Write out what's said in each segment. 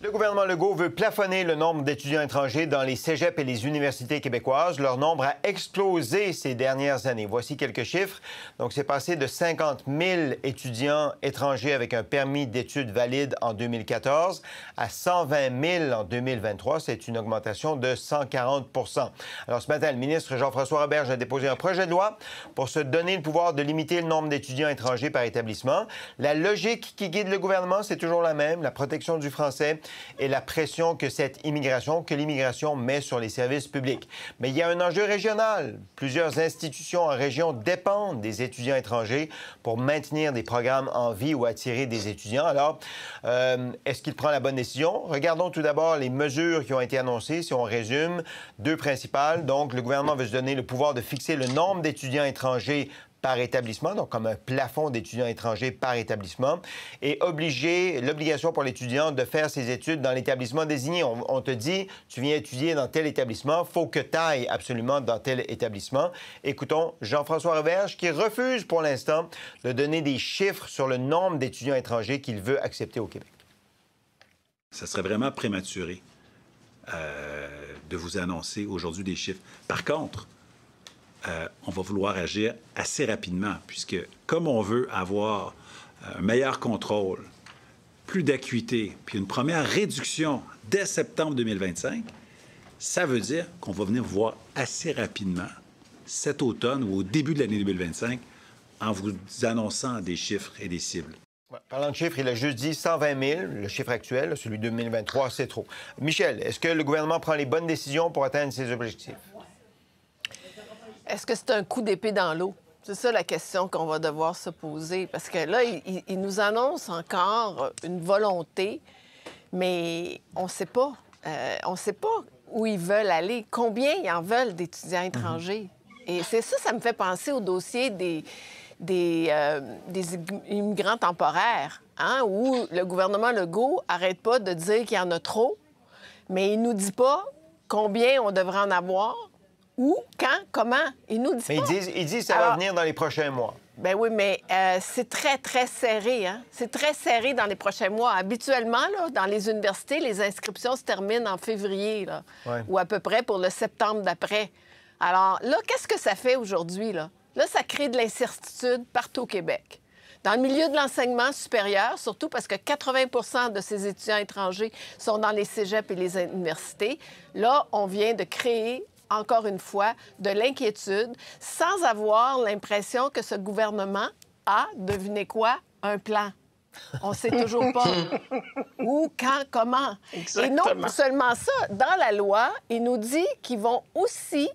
Le gouvernement Legault veut plafonner le nombre d'étudiants étrangers dans les cégeps et les universités québécoises. Leur nombre a explosé ces dernières années. Voici quelques chiffres. Donc, c'est passé de 50 000 étudiants étrangers avec un permis d'études valide en 2014 à 120 000 en 2023. C'est une augmentation de 140 % Alors, ce matin, le ministre Jean-François Roberge a déposé un projet de loi pour se donner le pouvoir de limiter le nombre d'étudiants étrangers par établissement. La logique qui guide le gouvernement, c'est toujours la même, la protection du français et la pression que l'immigration met sur les services publics. Mais il y a un enjeu régional. Plusieurs institutions en région dépendent des étudiants étrangers pour maintenir des programmes en vie ou attirer des étudiants. Alors, est-ce qu'il prend la bonne décision? Regardons tout d'abord les mesures qui ont été annoncées. Si on résume, deux principales. Donc, le gouvernement veut se donner le pouvoir de fixer le nombre d'étudiants étrangers par établissement, donc comme un plafond d'étudiants étrangers par établissement, et l'obligation pour l'étudiant de faire ses études dans l'établissement désigné. On te dit, tu viens étudier dans tel établissement, il faut que tu ailles absolument dans tel établissement. Écoutons Jean-François Roberge qui refuse pour l'instant de donner des chiffres sur le nombre d'étudiants étrangers qu'il veut accepter au Québec. Ça serait vraiment prématuré de vous annoncer aujourd'hui des chiffres. Par contre, on va vouloir agir assez rapidement, puisque comme on veut avoir un meilleur contrôle, plus d'acuité, puis une première réduction dès septembre 2025, ça veut dire qu'on va venir vous voir assez rapidement cet automne ou au début de l'année 2025 en vous annonçant des chiffres et des cibles. Parlant de chiffres, il a juste dit 120 000, le chiffre actuel, celui de 2023, c'est trop. Michel, est-ce que le gouvernement prend les bonnes décisions pour atteindre ses objectifs? Est-ce que c'est un coup d'épée dans l'eau? C'est ça la question qu'on va devoir se poser. Parce que là, il nous annonce encore une volonté, mais on ne sait pas. On ne sait pas où ils veulent aller, combien ils en veulent d'étudiants étrangers. Et c'est ça, ça me fait penser au dossier des immigrants temporaires, hein, où le gouvernement Legault n'arrête pas de dire qu'il y en a trop, mais il ne nous dit pas combien on devrait en avoir. Où, quand, comment? Ils nous disent pas. Ils disent que ça va venir dans les prochains mois. Ben oui, mais c'est très, très serré, hein? C'est très serré dans les prochains mois. Habituellement, là, dans les universités, les inscriptions se terminent en février, là, ou à peu près pour le septembre d'après. Alors là, qu'est-ce que ça fait aujourd'hui, là? Là, ça crée de l'incertitude partout au Québec. Dans le milieu de l'enseignement supérieur, surtout parce que 80 de ces étudiants étrangers sont dans les cégeps et les universités, là, on vient de créer encore une fois, de l'inquiétude, sans avoir l'impression que ce gouvernement a, devinez quoi, un plan. On ne sait toujours pas où, quand, comment. Exactement. Et non seulement ça, dans la loi, il nous dit qu'ils vont aussi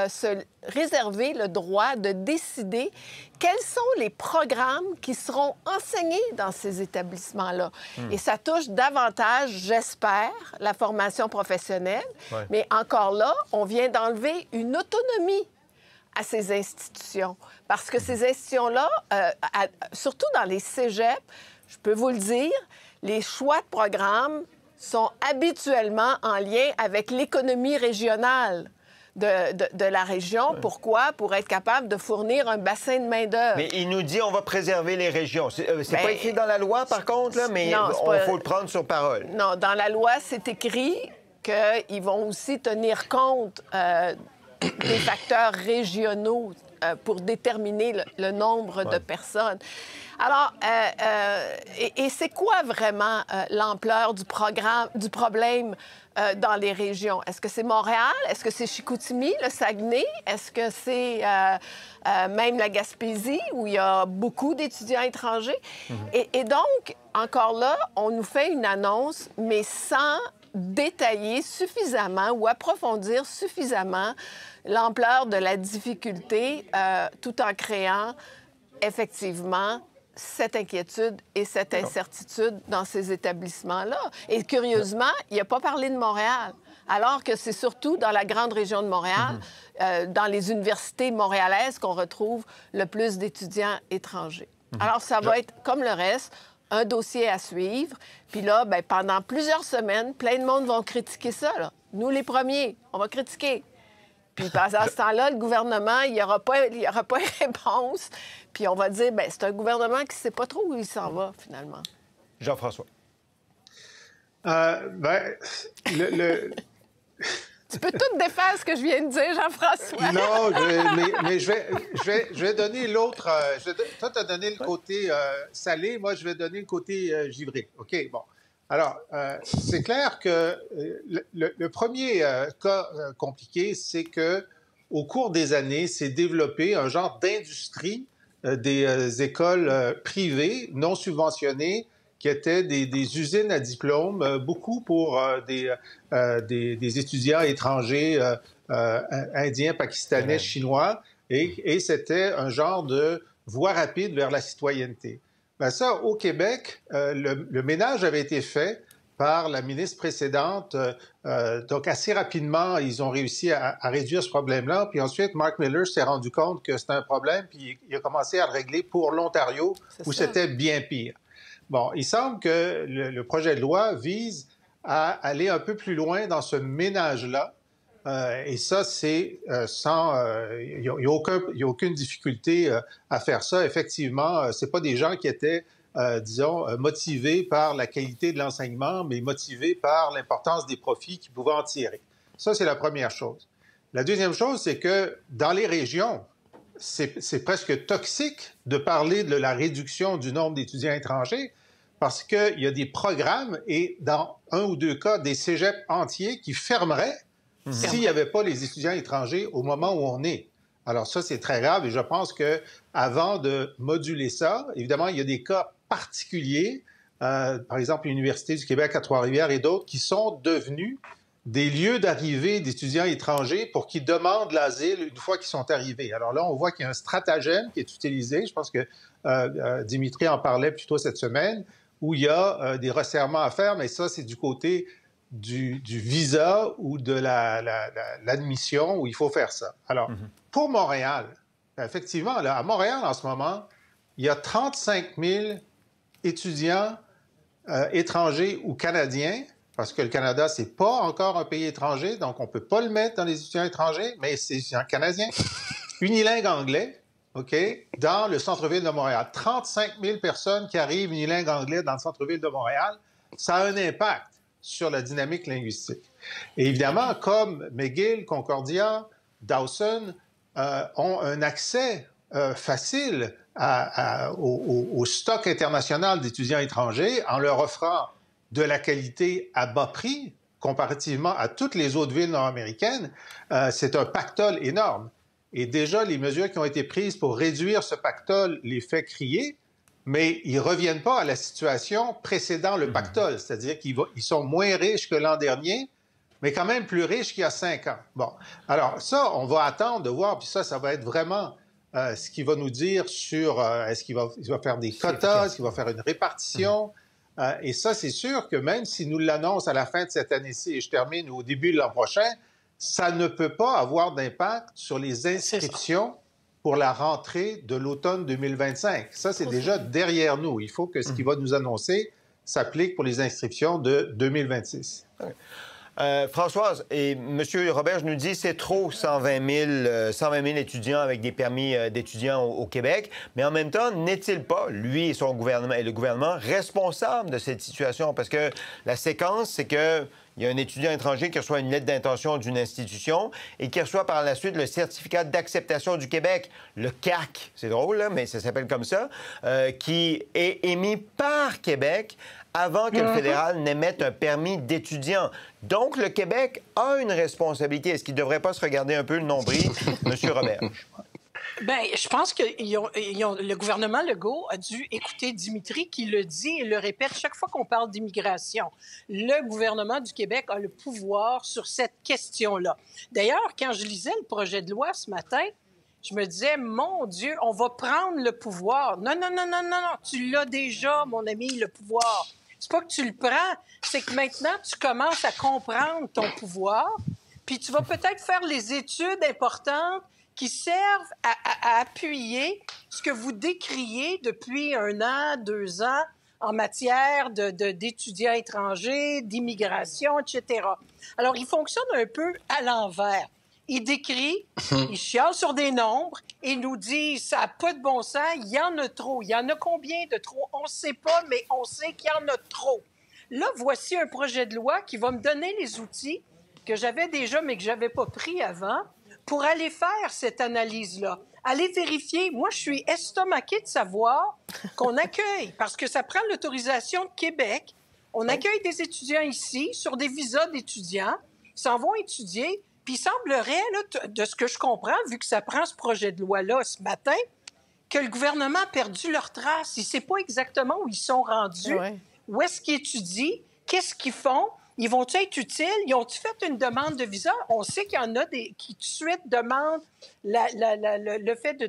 se réserver le droit de décider quels sont les programmes qui seront enseignés dans ces établissements-là. Et ça touche davantage, j'espère, la formation professionnelle. Mais encore là, on vient d'enlever une autonomie à ces institutions. Parce que ces institutions-là, surtout dans les cégeps, je peux vous le dire, les choix de programmes sont habituellement en lien avec l'économie régionale de la région. Pourquoi? Pour être capable de fournir un bassin de main-d'œuvre. Mais il nous dit on va préserver les régions. C'est pas écrit dans la loi, par contre, là, mais il faut le prendre sur parole. Non, dans la loi, c'est écrit qu'ils vont aussi tenir compte des facteurs régionaux pour déterminer le nombre de personnes. Alors, et c'est quoi vraiment l'ampleur du problème dans les régions? Est-ce que c'est Montréal? Est-ce que c'est Chicoutimi, le Saguenay? Est-ce que c'est même la Gaspésie, où il y a beaucoup d'étudiants étrangers? Et donc, encore là, on nous fait une annonce, mais sans détailler suffisamment ou approfondir suffisamment l'ampleur de la difficulté, tout en créant effectivement cette inquiétude et cette incertitude dans ces établissements-là. Et curieusement, il n'a pas parlé de Montréal, alors que c'est surtout dans la grande région de Montréal, dans les universités montréalaises, qu'on retrouve le plus d'étudiants étrangers. Alors, ça va être, comme le reste, un dossier à suivre. Puis là, bien, pendant plusieurs semaines, plein de monde vont critiquer ça, là. Nous, les premiers, on va critiquer. Puis pendant ce temps-là, le gouvernement, il n'y aura pas une réponse. Puis on va dire, bien, c'est un gouvernement qui ne sait pas trop où il s'en va, finalement. Jean-François. Tu peux tout défaire ce que je viens de dire, Jean-François. Non, mais je vais donner l'autre. Toi, tu as donné le côté salé, moi, je vais donner le côté givré. OK, bon. Alors, c'est clair que le premier cas compliqué, c'est que au cours des années, s'est développé un genre d'industrie des écoles privées non subventionnées qui étaient des usines à diplôme, beaucoup pour des étudiants étrangers, indiens, pakistanais, chinois, et c'était un genre de voie rapide vers la citoyenneté. Ben ça, au Québec, le ménage avait été fait par la ministre précédente. Donc, assez rapidement, ils ont réussi à réduire ce problème-là. Puis ensuite, Mark Miller s'est rendu compte que c'était un problème, puis il a commencé à le régler pour l'Ontario, où c'était bien pire. Bon, il semble que le projet de loi vise à aller un peu plus loin dans ce ménage-là. Et ça, c'est sans... Il n'y a aucune difficulté à faire ça. Effectivement, ce n'est pas des gens qui étaient, disons, motivés par la qualité de l'enseignement, mais motivés par l'importance des profits qu'ils pouvaient en tirer. Ça, c'est la première chose. La deuxième chose, c'est que dans les régions, c'est presque toxique de parler de la réduction du nombre d'étudiants étrangers parce qu'il y a des programmes et, dans un ou deux cas, des cégeps entiers qui fermeraient s'il n'y avait pas les étudiants étrangers au moment où on est. Alors ça, c'est très grave et je pense qu'avant de moduler ça, évidemment, il y a des cas particuliers, par exemple l'Université du Québec à Trois-Rivières et d'autres, qui sont devenus des lieux d'arrivée d'étudiants étrangers pour qu'ils demandent l'asile une fois qu'ils sont arrivés. Alors là, on voit qu'il y a un stratagème qui est utilisé. Je pense que Dimitri en parlait plus tôt cette semaine, où il y a des resserrements à faire, mais ça, c'est du côté du visa ou de l'admission où il faut faire ça. Alors, pour Montréal, effectivement, là, à Montréal, en ce moment, il y a 35 000 étudiants étrangers ou canadiens, parce que le Canada, c'est pas encore un pays étranger, donc on peut pas le mettre dans les étudiants étrangers, mais c'est étudiants canadiens, unilingue anglais, OK, dans le centre-ville de Montréal. 35 000 personnes qui arrivent unilingue anglais dans le centre-ville de Montréal, ça a un impact sur la dynamique linguistique. Et évidemment, comme McGill, Concordia, Dawson ont un accès facile au stock international d'étudiants étrangers en leur offrant de la qualité à bas prix comparativement à toutes les autres villes nord-américaines, c'est un pactole énorme. Et déjà, les mesures qui ont été prises pour réduire ce pactole les fait crier, mais ils ne reviennent pas à la situation précédant le pactole, c'est-à-dire qu'ils sont moins riches que l'an dernier, mais quand même plus riches qu'il y a 5 ans. Bon, alors ça, on va attendre de voir, puis ça va être vraiment ce qu'il va nous dire sur est-ce qu'il va faire des quotas, est-ce qu'il va faire une répartition. Et ça, c'est sûr que même s'il nous l'annonce à la fin de cette année-ci, et je termine au début de l'an prochain, ça ne peut pas avoir d'impact sur les inscriptions pour la rentrée de l'automne 2025. Ça, c'est déjà derrière nous. Il faut que ce qu'il va nous annoncer s'applique pour les inscriptions de 2026. Françoise, et M. Roberge nous dit c'est trop 120 000 étudiants avec des permis d'étudiants au Québec, mais en même temps, n'est-il pas, lui et son gouvernement et le gouvernement, responsable de cette situation? Parce que la séquence, c'est que il y a un étudiant étranger qui reçoit une lettre d'intention d'une institution et qui reçoit par la suite le certificat d'acceptation du Québec, le CAQ, c'est drôle, là, mais ça s'appelle comme ça, qui est émis par Québec avant que le fédéral n'émette un permis d'étudiant. Donc, le Québec a une responsabilité. Est-ce qu'il ne devrait pas se regarder un peu le nombril, M. Roberge? Bien, je pense que le gouvernement Legault a dû écouter Dimitri qui le dit et le répète chaque fois qu'on parle d'immigration. Le gouvernement du Québec a le pouvoir sur cette question-là. D'ailleurs, quand je lisais le projet de loi ce matin, je me disais, mon Dieu, on va prendre le pouvoir. Non, tu l'as déjà, mon ami, le pouvoir. C'est pas que tu le prends, c'est que maintenant, tu commences à comprendre ton pouvoir, puis tu vas peut-être faire les études importantes qui servent à appuyer ce que vous décriez depuis 1 an, 2 ans en matière d'étudiants étrangers, d'immigration, etc. Alors, il fonctionne un peu à l'envers. Il décrit, il chiale sur des nombres et nous dit ça n'a pas de bon sens, il y en a trop. Il y en a combien de trop? On ne sait pas, mais on sait qu'il y en a trop. Là, voici un projet de loi qui va me donner les outils que j'avais déjà, mais que je n'avais pas pris avant, pour aller faire cette analyse-là. Aller vérifier. Moi, je suis estomaquée de savoir qu'on accueille, parce que ça prend l'autorisation de Québec. On accueille des étudiants ici sur des visas d'étudiants. Ils s'en vont étudier. Puis il semblerait, là, de ce que je comprends, vu que ça prend ce projet de loi-là ce matin, que le gouvernement a perdu leur trace. Il ne sait pas exactement où ils sont rendus, où est-ce qu'ils étudient, qu'est-ce qu'ils font. Ils vont-ils être utiles? Ils ont-ils fait une demande de visa? On sait qu'il y en a qui tout de suite demandent le fait de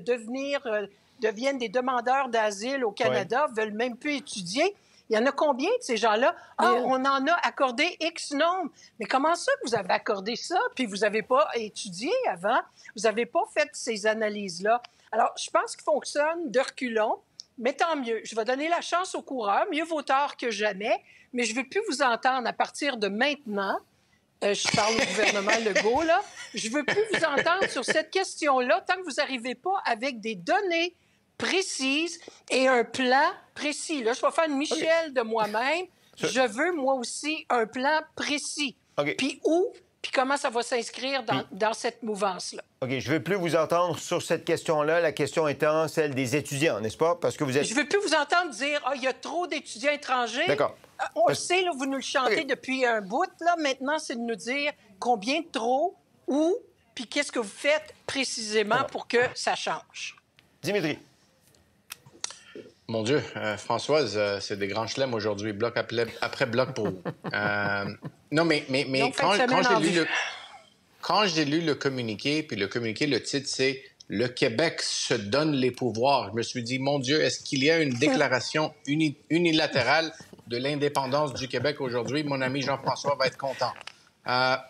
deviennent des demandeurs d'asile au Canada, veulent même plus étudier. Il y en a combien de ces gens-là? Ah, on en a accordé X nombre. Mais comment ça que vous avez accordé ça, puis vous n'avez pas étudié avant? Vous n'avez pas fait ces analyses-là? Alors, je pense qu'il fonctionne de reculons, mais tant mieux. Je vais donner la chance aux coureurs. Mieux vaut tard que jamais. Mais je ne veux plus vous entendre à partir de maintenant. Je parle au gouvernement Legault, là. Je ne veux plus vous entendre sur cette question-là tant que vous n'arrivez pas avec des données précises et un plan précis. Là, je vais faire une Michel de moi-même. Je veux, moi aussi, un plan précis. Puis où, puis comment ça va s'inscrire dans cette mouvance-là. OK, je ne veux plus vous entendre sur cette question-là, la question étant celle des étudiants, n'est-ce pas? Parce que vous êtes... Je ne veux plus vous entendre dire « Ah, il y a trop d'étudiants étrangers. » D'accord. On le sait, là, vous nous le chantez depuis un bout. Là. Maintenant, c'est de nous dire combien de trop, où, puis qu'est-ce que vous faites précisément pour que ça change. Dimitri. Mon Dieu, Françoise, c'est des grands chelems aujourd'hui, bloc après bloc pour vous. Non, mais quand j'ai lu le communiqué, puis le communiqué, le titre, c'est « Le Québec se donne les pouvoirs », je me suis dit, mon Dieu, est-ce qu'il y a une déclaration unilatérale de l'indépendance du Québec aujourd'hui? Mon ami Jean-François va être content.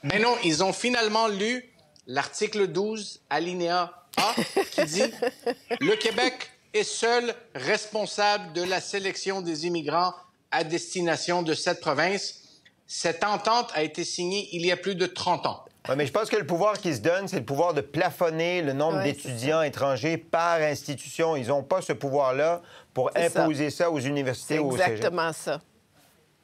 Mais non, ils ont finalement lu l'article 12, alinéa A, qui dit « Le Québec est seul responsable de la sélection des immigrants à destination de cette province. » Cette entente a été signée il y a plus de 30 ans. Oui, mais je pense que le pouvoir qu'ils se donnent, c'est le pouvoir de plafonner le nombre d'étudiants étrangers par institution. Ils n'ont pas ce pouvoir-là pour imposer ça aux universités ou au cégep. C'est exactement ça.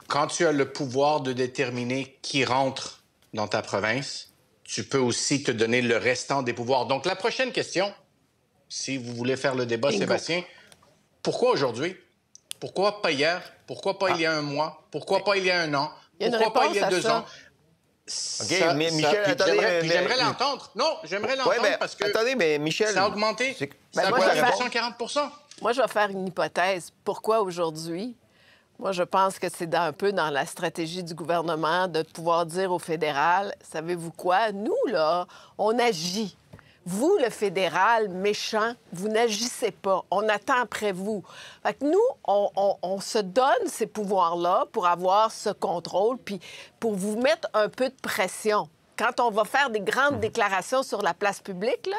Quand tu as le pouvoir de déterminer qui rentre dans ta province, tu peux aussi te donner le restant des pouvoirs. Donc, la prochaine question, si vous voulez faire le débat, Sébastien, pourquoi aujourd'hui? Pourquoi pas hier? Pourquoi pas il y a un mois? Pourquoi pas il y a un an? Pourquoi pas il y a 2 ans? OK, mais Michel, attendez... J'aimerais l'entendre. Non, j'aimerais l'entendre parce que... Attendez, mais Michel... Ça a augmenté. Ça a augmenté de 140 %. Moi, je vais faire une hypothèse. Pourquoi aujourd'hui? Moi, je pense que c'est un peu dans la stratégie du gouvernement de pouvoir dire au fédéral, savez-vous quoi? Nous, là, on agit. Vous, le fédéral méchant, vous n'agissez pas. On attend après vous. Fait que nous, on se donne ces pouvoirs-là pour avoir ce contrôle, puis pour vous mettre un peu de pression. Quand on va faire des grandes déclarations sur la place publique, là,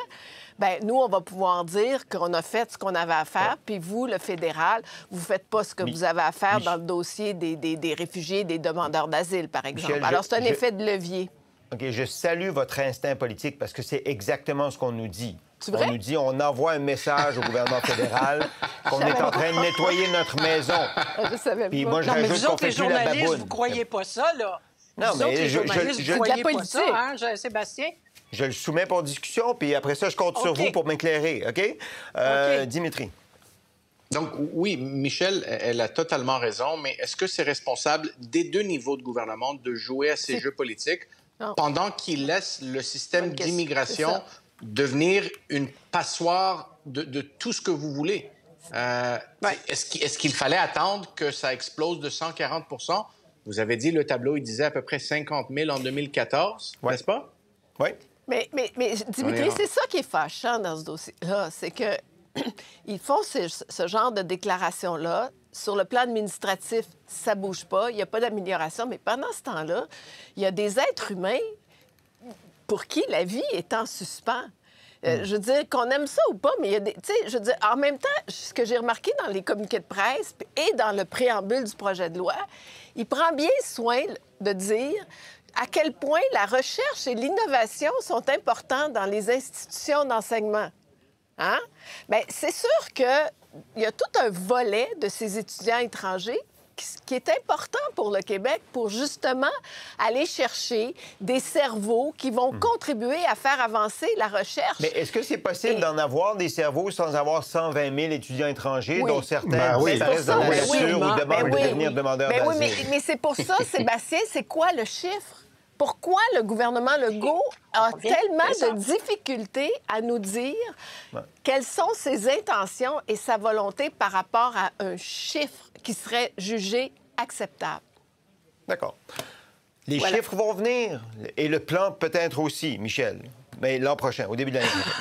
bien, nous, on va pouvoir dire qu'on a fait ce qu'on avait à faire, puis vous, le fédéral, vous ne faites pas ce que vous avez à faire dans le dossier des réfugiés, des demandeurs d'asile, par exemple. Michel, alors, c'est un effet de levier. OK, je salue votre instinct politique parce que c'est exactement ce qu'on nous dit. C'est vrai? On nous dit, on envoie un message au gouvernement fédéral qu'on est en train de nettoyer notre maison. Je savais Puis pas. moi, je Non, mais rajoute vous qu'on autres, fait les plus la journalistes, baboune. vous croyez pas ça, là. Non, vous mais autres, les journalistes, vous croyez pas ça, hein, Sébastien? Je le soumets pour discussion, puis après ça, je compte sur vous pour m'éclairer, OK? Dimitri. Donc, oui, Michel, elle a totalement raison, mais est-ce que c'est responsable des 2 niveaux de gouvernement de jouer à ces jeux politiques pendant qu'ils laissent le système d'immigration devenir une passoire de tout ce que vous voulez? Est-ce qu'il fallait attendre que ça explose de 140 %? Vous avez dit, le tableau, il disait à peu près 50 000 en 2014, n'est-ce pas? Oui. Mais Dimitri, c'est ça qui est fâchant dans ce dossier-là, c'est que ils font ce genre de déclaration-là. Sur le plan administratif, ça ne bouge pas, il n'y a pas d'amélioration, mais pendant ce temps-là, il y a des êtres humains pour qui la vie est en suspens. Je veux dire, qu'on aime ça ou pas, mais il y a des... Tu sais, je veux dire, en même temps, ce que j'ai remarqué dans les communiqués de presse et dans le préambule du projet de loi, il prend bien soin de dire à quel point la recherche et l'innovation sont importants dans les institutions d'enseignement. Hein? Bien, c'est sûr qu'il y a tout un volet de ces étudiants étrangers qui est important pour le Québec pour justement aller chercher des cerveaux qui vont contribuer à faire avancer la recherche. Mais est-ce que c'est possible d'en avoir des cerveaux sans avoir 120 000 étudiants étrangers, dont certains disparaissent dans la nature ou demandent de devenir demandeurs d'asile? Mais c'est pour ça, Sébastien, c'est quoi le chiffre? Pourquoi le gouvernement Legault a tellement de difficultés à nous dire quelles sont ses intentions et sa volonté par rapport à un chiffre qui serait jugé acceptable? D'accord. Les chiffres vont venir et le plan peut-être aussi, Michel, mais l'an prochain, au début de l'année prochaine.